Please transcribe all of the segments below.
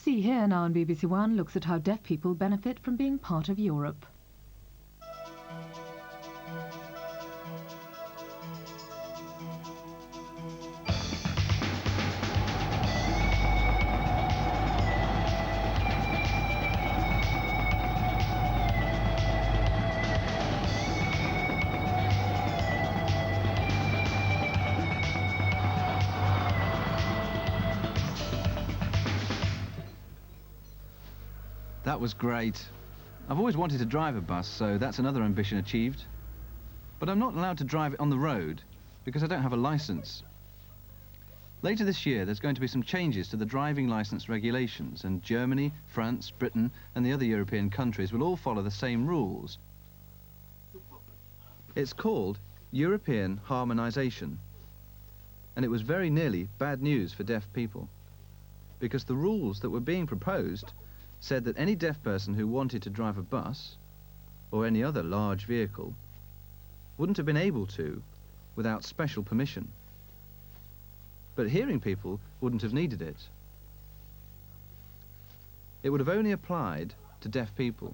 BBC Here now on BBC One looks at how deaf people benefit from being part of Europe. That was great. I've always wanted to drive a bus, so that's another ambition achieved. But I'm not allowed to drive it on the road because I don't have a license. Later this year, there's going to be some changes to the driving license regulations, and Germany, France, Britain, and the other European countries will all follow the same rules. It's called European harmonisation, and it was very nearly bad news for deaf people, because the rules that were being proposed said that any deaf person who wanted to drive a bus or any other large vehicle wouldn't have been able to without special permission. But hearing people wouldn't have needed it. It would have only applied to deaf people.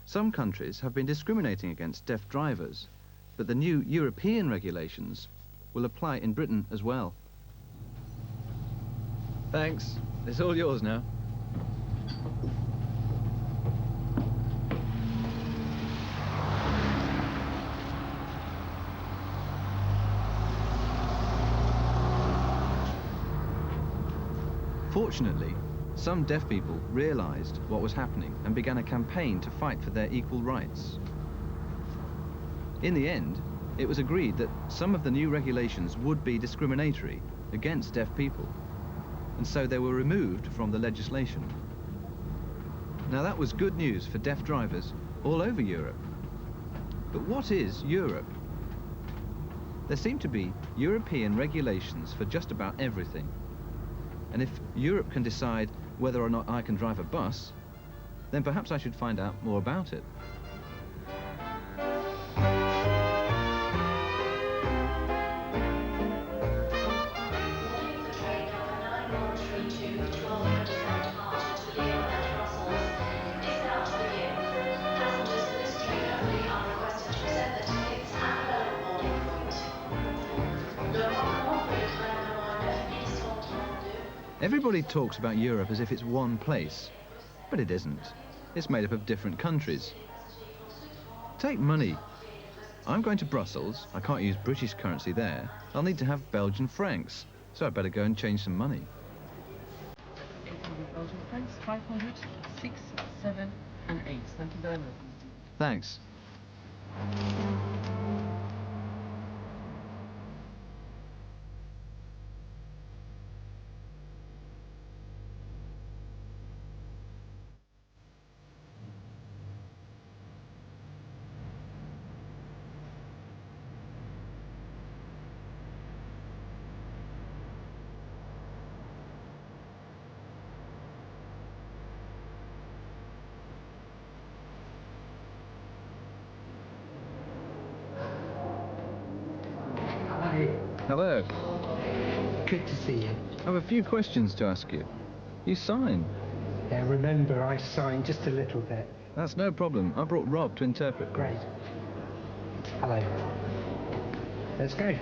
Some countries have been discriminating against deaf drivers, but the new European regulations will apply in Britain as well. Thanks. It's all yours now. Fortunately, some deaf people realised what was happening and began a campaign to fight for their equal rights. In the end, it was agreed that some of the new regulations would be discriminatory against deaf people, and so they were removed from the legislation. Now that was good news for deaf drivers all over Europe. But what is Europe? There seem to be European regulations for just about everything. And if Europe can decide whether or not I can drive a bus, then perhaps I should find out more about it. Everybody talks about Europe as if it's one place, but it isn't. It's made up of different countries. Take money. I'm going to Brussels. I can't use British currency there. I'll need to have Belgian francs, so I'd better go and change some money. 800 Belgian francs, 500, 6, 7, and 8. Thank you very much. Thanks. Hello. Good to see you. I have a few questions to ask you. You sign. Yeah, remember I signed just a little bit. That's no problem. I brought Rob to interpret. Great. Hello. Let's go.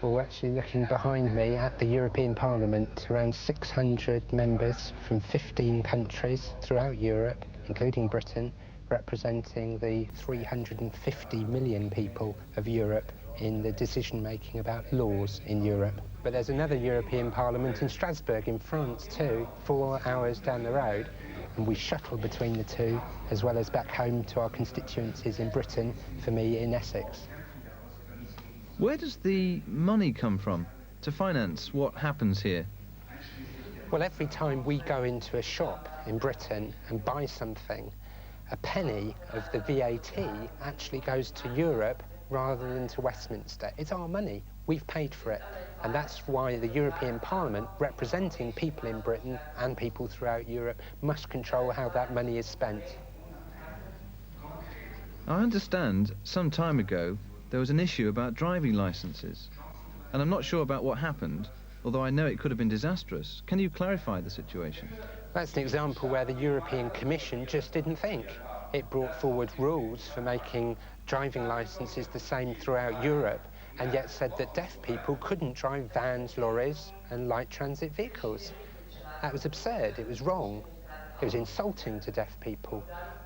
Well, actually looking behind me at the European Parliament, around 600 members from 15 countries throughout Europe, including Britain, representing the 350 million people of Europe in the decision-making about laws in Europe. But there's another European Parliament in Strasbourg in France too, 4 hours down the road, and we shuttle between the two, as well as back home to our constituencies in Britain, for me in Essex. Where does the money come from to finance what happens here? Well, every time we go into a shop in Britain and buy something, a penny of the VAT actually goes to Europe rather than to Westminster. It's our money. We've paid for it. And that's why the European Parliament, representing people in Britain and people throughout Europe, must control how that money is spent. I understand some time ago there was an issue about driving licenses, and I'm not sure about what happened, although I know it could have been disastrous. Can you clarify the situation? That's an example where the European Commission just didn't think. It brought forward rules for making driving licenses the same throughout Europe, and yet said that deaf people couldn't drive vans, lorries and light transit vehicles. That was absurd. It was wrong. It was insulting to deaf people,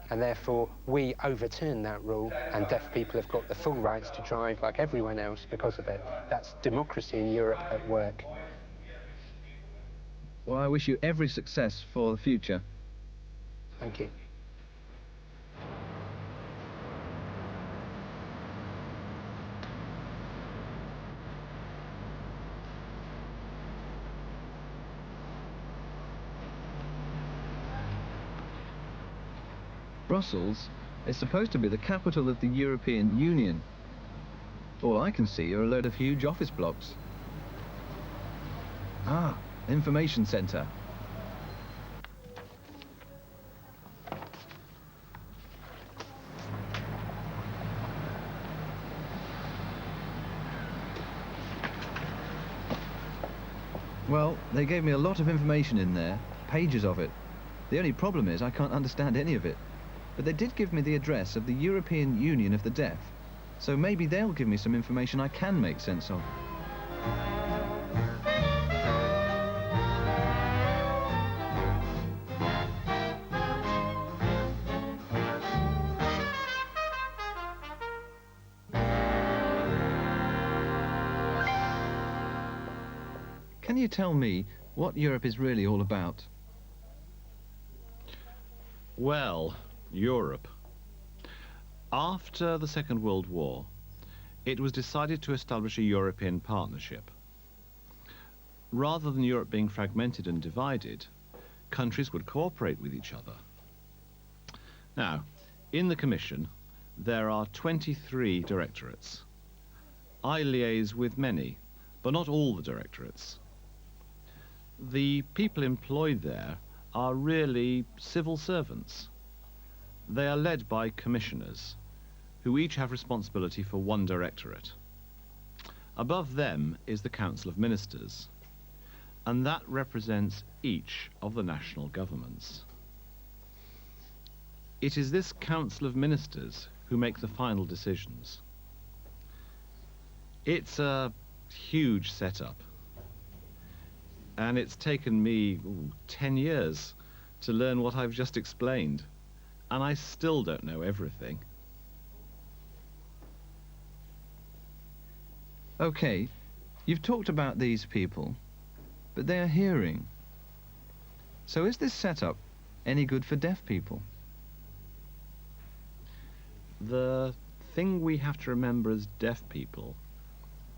and therefore we overturned that rule, and deaf people have got the full rights to drive like everyone else because of it. That's democracy in Europe at work. Well, I wish you every success for the future. Thank you. Brussels is supposed to be the capital of the European Union. All I can see are a load of huge office blocks. Ah, information centre. Well, they gave me a lot of information in there, pages of it. The only problem is I can't understand any of it. But they did give me the address of the European Union of the Deaf, so maybe they'll give me some information I can make sense of. Can you tell me what Europe is really all about? Well, Europe. After the Second World War, it was decided to establish a European partnership. Rather than Europe being fragmented and divided, countries would cooperate with each other. Now, in the Commission, there are 23 directorates. I liaise with many, but not all the directorates. The people employed there are really civil servants. They are led by commissioners, who each have responsibility for one directorate. Above them is the Council of Ministers, and that represents each of the national governments. It is this Council of Ministers who make the final decisions. It's a huge setup, and it's taken me 10 years to learn what I've just explained, and I still don't know everything. Okay, you've talked about these people, but they are hearing. So is this setup any good for deaf people? The thing we have to remember as deaf people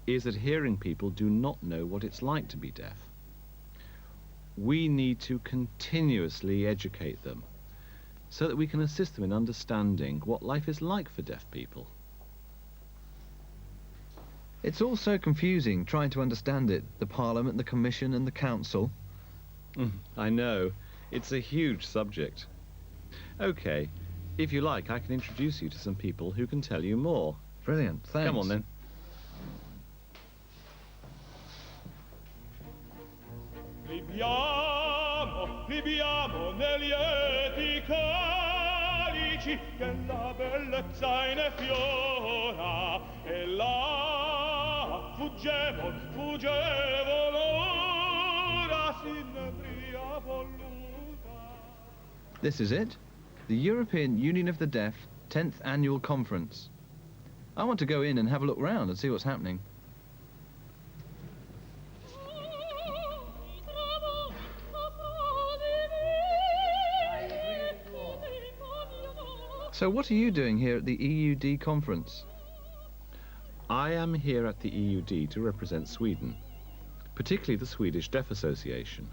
is that hearing people do not know what it's like to be deaf. We need to continuously educate them so that we can assist them in understanding what life is like for deaf people. It's all so confusing trying to understand it, the Parliament, the Commission and the Council. I know. It's a huge subject. Okay, if you like, I can introduce you to some people who can tell you more. Brilliant, thanks. Come on then. Libiamo nei lieti calici che la bellezza infiora e là fuggevol ora s'inebria voluta. This is it, the European Union of the Deaf 10th Annual Conference. I want to go in and have a look round and see what's happening. So what are you doing here at the EUD conference? I am here at the EUD to represent Sweden, particularly the Swedish Deaf Association.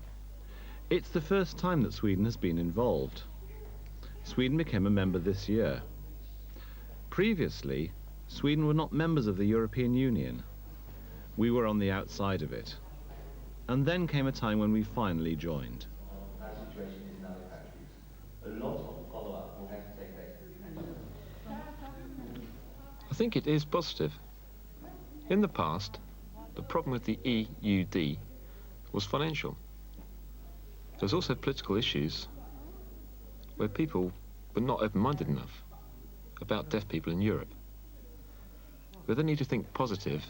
It's the first time that Sweden has been involved. Sweden became a member this year. Previously, Sweden were not members of the European Union. We were on the outside of it. And then came a time when we finally joined. Our situation is in other countries. A lot of follow-up will have to take place. I think it is positive. In the past, the problem with the EUD was financial. There's also political issues where people were not open-minded enough about deaf people in Europe. We then need to think positive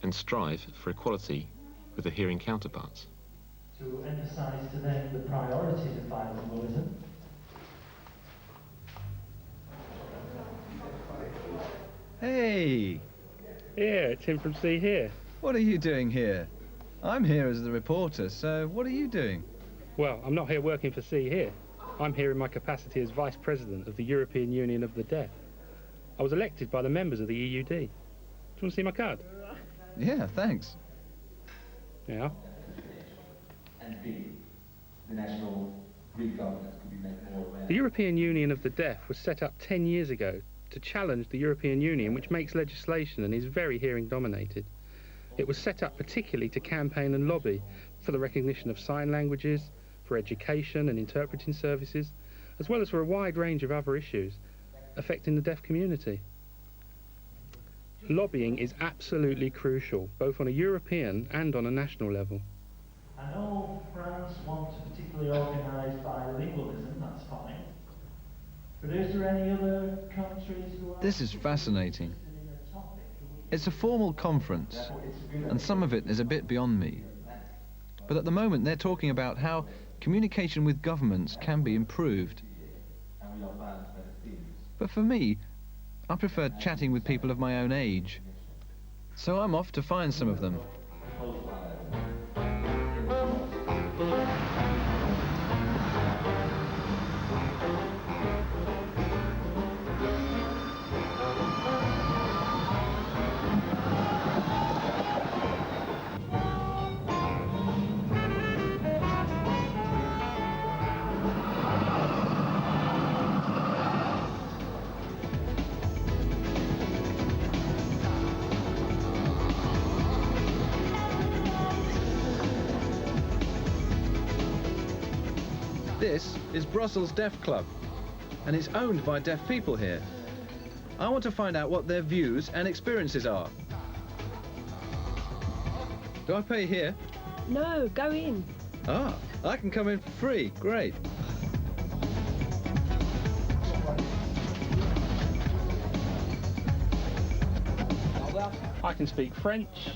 and strive for equality with the hearing counterparts. To emphasize to them the priorities of bilingualism. Hey! Yeah, Tim from See Here. What are you doing here? I'm here as the reporter, so what are you doing? Well, I'm not here working for See Here. I'm here in my capacity as Vice President of the European Union of the Deaf. I was elected by the members of the EUD. Do you want to see my card? Yeah, thanks. Yeah. And B, the national Greek government could be made more aware. The European Union of the Deaf was set up 10 years ago to challenge the European Union, which makes legislation and is very hearing dominated. It was set up particularly to campaign and lobby for the recognition of sign languages, for education and interpreting services, as well as for a wide range of other issues affecting the deaf community. Lobbying is absolutely crucial, both on a European and on a national level. I know France wants to particularly organise bilingualism, that's fine. But is there any other countries who are... This is fascinating. interested in a topic which- It's a formal conference, and some of it is a bit beyond me. But at the moment they're talking about how communication with governments can be improved. And we are bound by the themes. But for me, I prefer chatting with people of my own age. So I'm off to find some of them. This is Brussels Deaf Club, and it's owned by deaf people here. I want to find out what their views and experiences are. Do I pay here? No, go in. Ah, I can come in for free. Great. I can speak French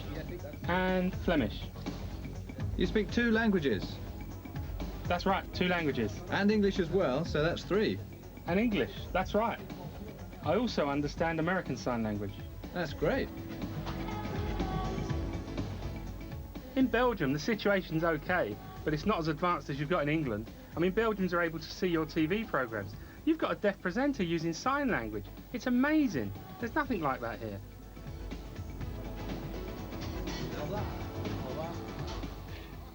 and Flemish. You speak 2 languages, That's right, 2 languages. and English as well, so that's 3. And English, that's right. I also understand American Sign Language. That's great. In Belgium, the situation's okay, but it's not as advanced as you've got in England. I mean, Belgians are able to see your TV programmes. You've got a deaf presenter using sign language. It's amazing. There's nothing like that here.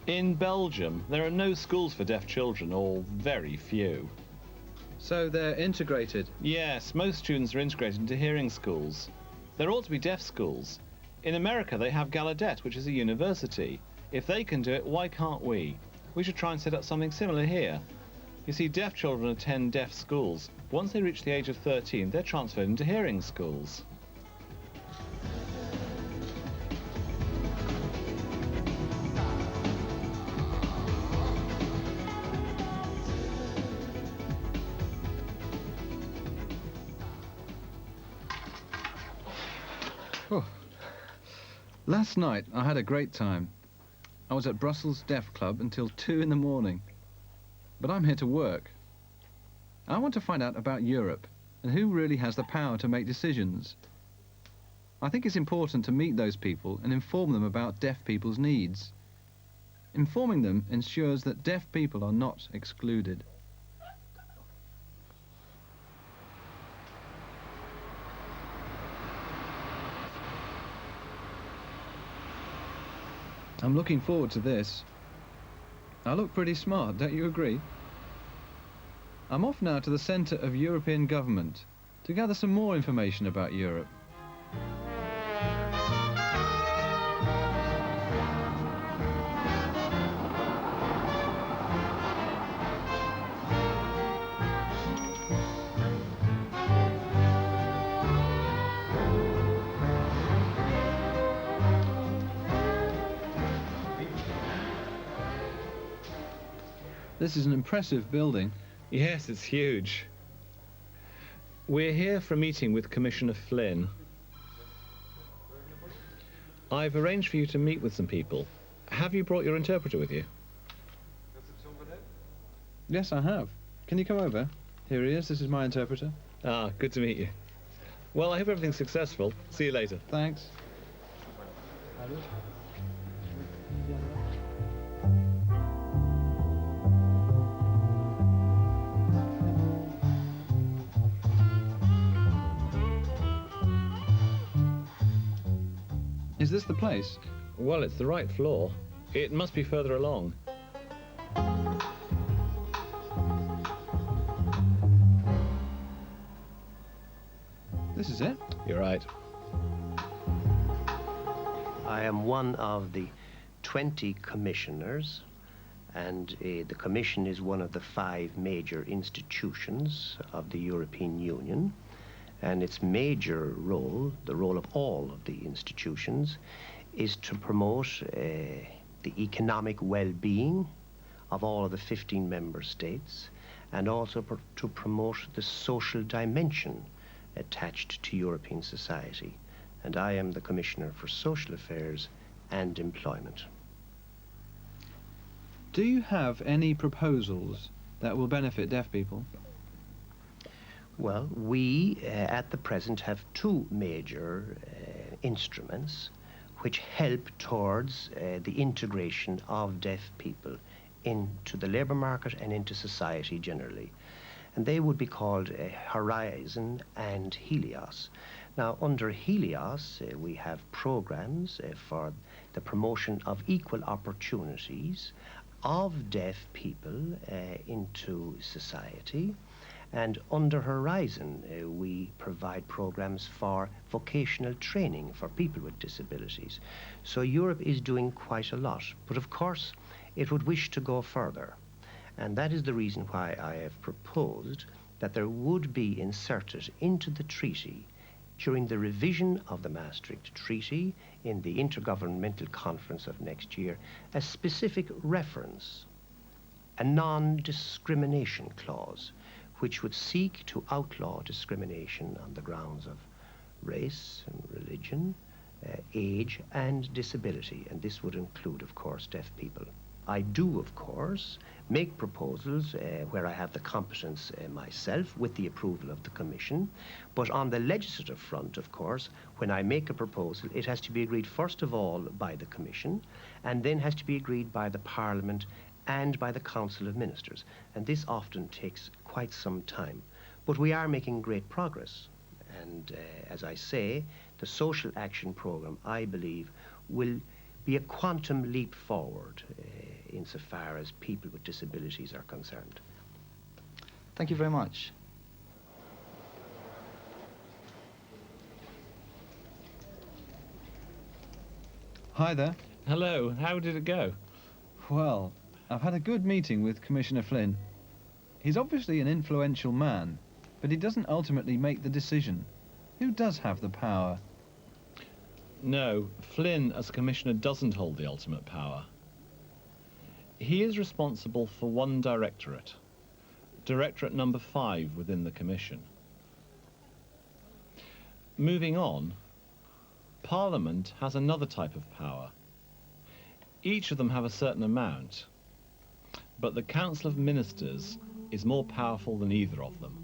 In Belgium, there are no schools for deaf children, or very few. So they're integrated. Yes, most students are integrated into hearing schools. There ought to be deaf schools. In America, they have Gallaudet, which is a university. If they can do it, why can't we? We should try and set up something similar here. You see, deaf children attend deaf schools. Once they reach the age of 13, they're transferred into hearing schools. Last night I had a great time. I was at Brussels Deaf Club until 2 in the morning. But I'm here to work. I want to find out about Europe and who really has the power to make decisions. I think it's important to meet those people and inform them about deaf people's needs. Informing them ensures that deaf people are not excluded. I'm looking forward to this. I look pretty smart, don't you agree? I'm off now to the centre of European government to gather some more information about Europe. This is an impressive building. Yes, it's huge. We're here for a meeting with Commissioner Flynn. I've arranged for you to meet with some people. Have you brought your interpreter with you? Yes, I have. Can you come over? Here he is. This is my interpreter. Ah, good to meet you. Well, I hope everything's successful. See you later. Thanks. Is this the place? Well, it's the right floor. It must be further along. This is it? You're right. I am one of the 20 commissioners, and the Commission is one of the 5 major institutions of the European Union. And its major role, the role of all of the institutions, is to promote the economic well-being of all of the 15 member states, and also to promote the social dimension attached to European society. And I am the Commissioner for Social Affairs and Employment. Do you have any proposals that will benefit deaf people? Well, we at the present have 2 major instruments which help towards the integration of deaf people into the labour market and into society generally. And they would be called Horizon and Helios. Now, under Helios, we have programs for the promotion of equal opportunities of deaf people into society. And under Horizon, we provide programs for vocational training for people with disabilities. So Europe is doing quite a lot. But of course, it would wish to go further. And that is the reason why I have proposed that there would be inserted into the treaty during the revision of the Maastricht Treaty in the Intergovernmental Conference of next year a specific reference, a non-discrimination clause, which would seek to outlaw discrimination on the grounds of race and religion, age and disability, and this would include, of course, deaf people. I do, of course, make proposals where I have the competence myself with the approval of the Commission, but on the legislative front, of course, when I make a proposal, it has to be agreed first of all by the Commission, and then has to be agreed by the Parliament and by the Council of Ministers, and this often takes quite some time. But we are making great progress, and as I say, the Social Action Programme, I believe, will be a quantum leap forward insofar as people with disabilities are concerned. Thank you very much. Hi there. Hello, how did it go? Well, I've had a good meeting with Commissioner Flynn. He's obviously an influential man, but he doesn't ultimately make the decision. Who does have the power? No, Flynn, as Commissioner, doesn't hold the ultimate power. He is responsible for one directorate, Directorate number 5 within the Commission. Moving on, Parliament has another type of power. Each of them have a certain amount, but the Council of Ministers is more powerful than either of them.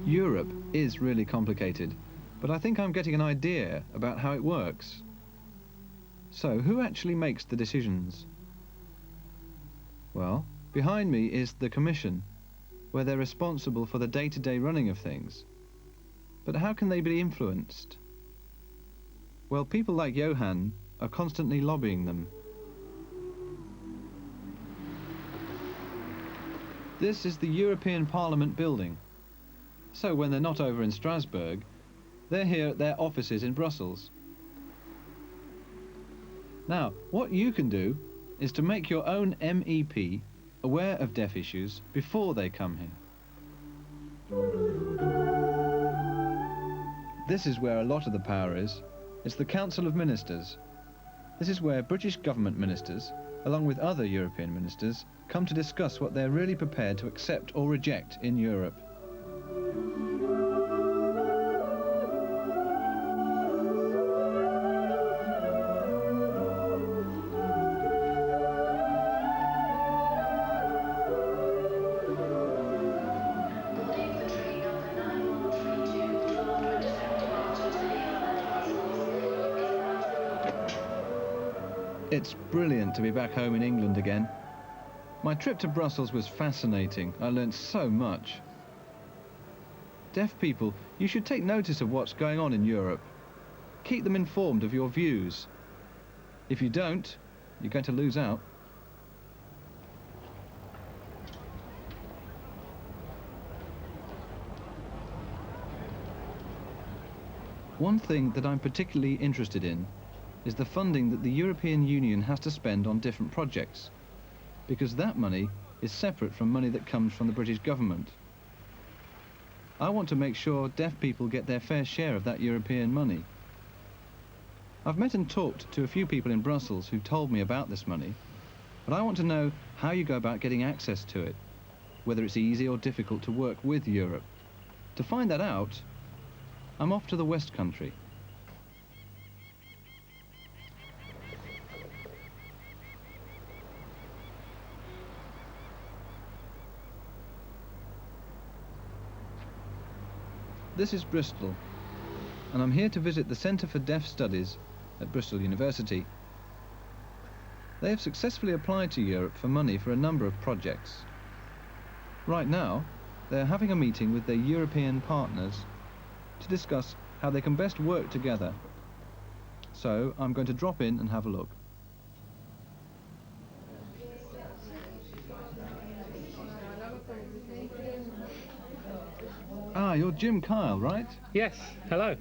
Europe is really complicated, but I think I'm getting an idea about how it works. So, who actually makes the decisions? Well, behind me is the Commission, where they're responsible for the day-to-day running of things. But how can they be influenced? Well, people like Johan are constantly lobbying them. This is the European Parliament building. So when they're not over in Strasbourg, they're here at their offices in Brussels. Now, what you can do is to make your own MEP aware of deaf issues before they come here. This is where a lot of the power is. It's the Council of Ministers. This is where British government ministers, along with other European ministers, come to discuss what they're really prepared to accept or reject in Europe. It's brilliant to be back home in England again. My trip to Brussels was fascinating. I learned so much. Deaf people, you should take notice of what's going on in Europe. Keep them informed of your views. If you don't, you're going to lose out. One thing that I'm particularly interested in is the funding that the European Union has to spend on different projects, because that money is separate from money that comes from the British government. I want to make sure deaf people get their fair share of that European money. I've met and talked to a few people in Brussels who told me about this money, but I want to know how you go about getting access to it, whether it's easy or difficult to work with Europe. To find that out, I'm off to the West Country. This is Bristol, and I'm here to visit the Centre for Deaf Studies at Bristol University. They have successfully applied to Europe for money for a number of projects. Right now, they're having a meeting with their European partners to discuss how they can best work together. So I'm going to drop in and have a look. Ah, you're Jim Kyle, right? Yes, hello.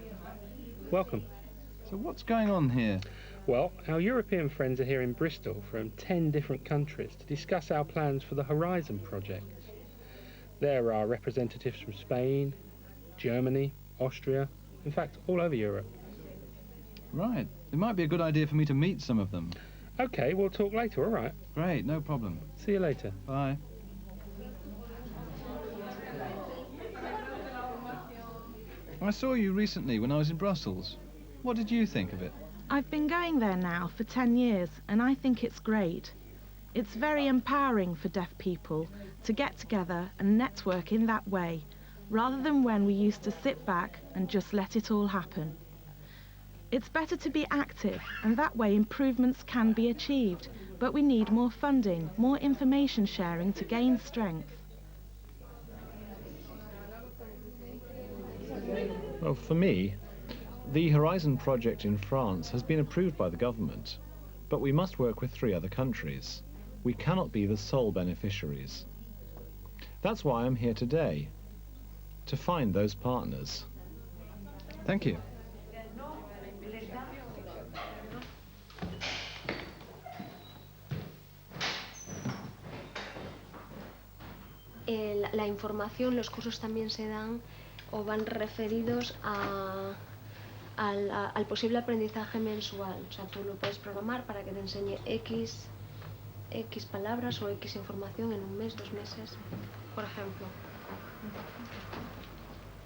Welcome. So what's going on here? Well, our European friends are here in Bristol from 10 different countries to discuss our plans for the Horizon project. There are representatives from Spain, Germany, Austria, in fact, all over Europe. Right. It might be a good idea for me to meet some of them. Okay, we'll talk later, all right? Great, no problem. See you later. Bye. I saw you recently when I was in Brussels. What did you think of it? I've been going there now for 10 years, and I think it's great. It's very empowering for deaf people to get together and network in that way, rather than when we used to sit back and just let it all happen. It's better to be active, and that way improvements can be achieved, but we need more funding, more information sharing to gain strength. Well, for me, the Horizon project in France has been approved by the government, but we must work with 3 other countries. We cannot be the sole beneficiaries. That's why I'm here today, to find those partners. Thank you. La información, los cursos también se dan o van referidos al posible aprendizaje mensual. O sea, tú lo puedes programar para que te enseñe X palabras o X información en un mes, 2 meses, por ejemplo.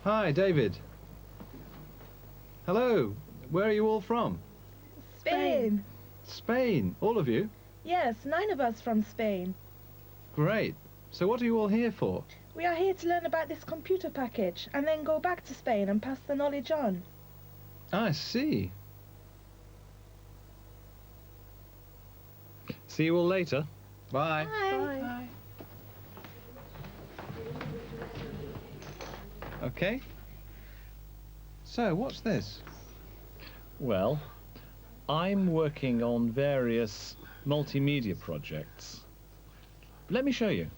Hi, David. Hello. Where are you all from? Spain. Spain? All of you? Yes, 9 of us from Spain. Great. So what are you all here for? We are here to learn about this computer package and then go back to Spain and pass the knowledge on. I see. See you all later. Bye. Bye. Okay. So, what's this? Well, I'm working on various multimedia projects. Let me show you.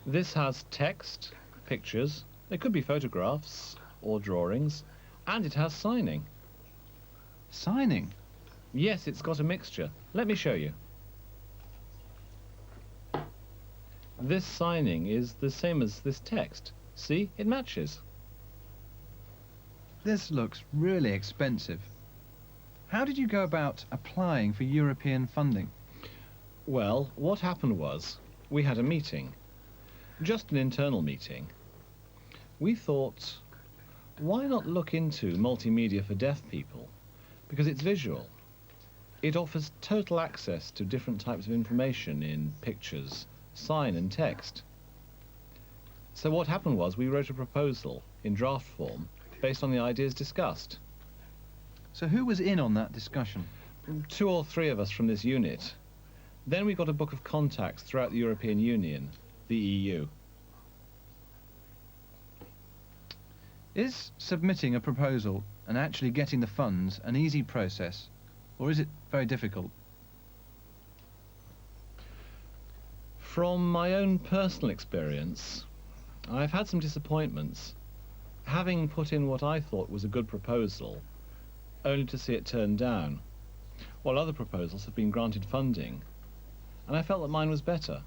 This has text, pictures, they could be photographs or drawings, and it has signing. Signing? Yes, it's got a mixture. Let me show you. This signing is the same as this text. See, it matches. This looks really expensive. How did you go about applying for European funding? Well, what happened was, we had a meeting. Just an internal meeting. We thought, why not look into multimedia for deaf people? Because it's visual. It offers total access to different types of information in pictures, sign and text. So what happened was we wrote a proposal in draft form based on the ideas discussed. So who was in on that discussion? 2 or 3 of us from this unit. Then we got a book of contacts throughout the European Union, the EU. Is submitting a proposal and actually getting the funds an easy process, or is it very difficult? From my own personal experience, I've had some disappointments, having put in what I thought was a good proposal, only to see it turned down, while other proposals have been granted funding, and I felt that mine was better.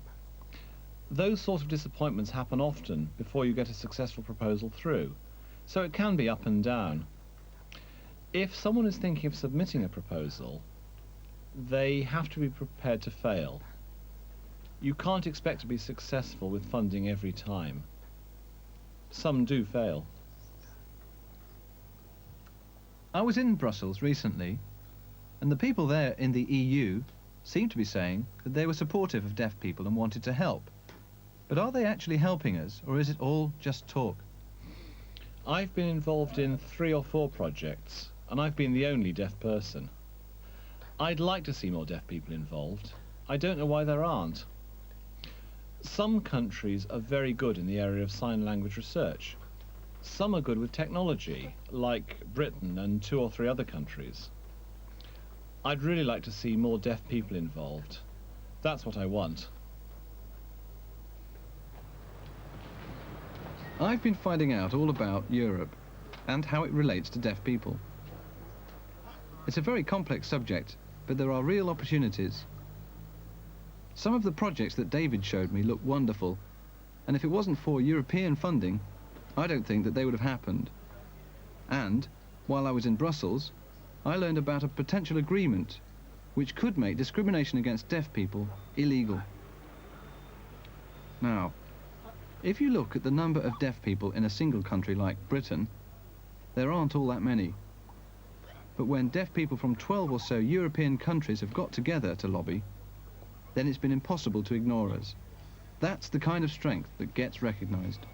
Those sort of disappointments happen often before you get a successful proposal through, so it can be up and down. If someone is thinking of submitting a proposal, they have to be prepared to fail. You can't expect to be successful with funding every time. Some do fail. I was in Brussels recently, and the people there in the EU seemed to be saying that they were supportive of deaf people and wanted to help. But are they actually helping us, or is it all just talk? I've been involved in 3 or 4 projects, and I've been the only deaf person. I'd like to see more deaf people involved. I don't know why there aren't. Some countries are very good in the area of sign language research. Some are good with technology, like Britain and 2 or 3 other countries. I'd really like to see more deaf people involved. That's what I want. I've been finding out all about Europe and how it relates to deaf people. It's a very complex subject, but there are real opportunities. Some of the projects that David showed me look wonderful, and if it wasn't for European funding, I don't think that they would have happened. And, while I was in Brussels, I learned about a potential agreement which could make discrimination against deaf people illegal. Now, if you look at the number of deaf people in a single country like Britain, there aren't all that many. But when deaf people from 12 or so European countries have got together to lobby, then it's been impossible to ignore us. That's the kind of strength that gets recognised.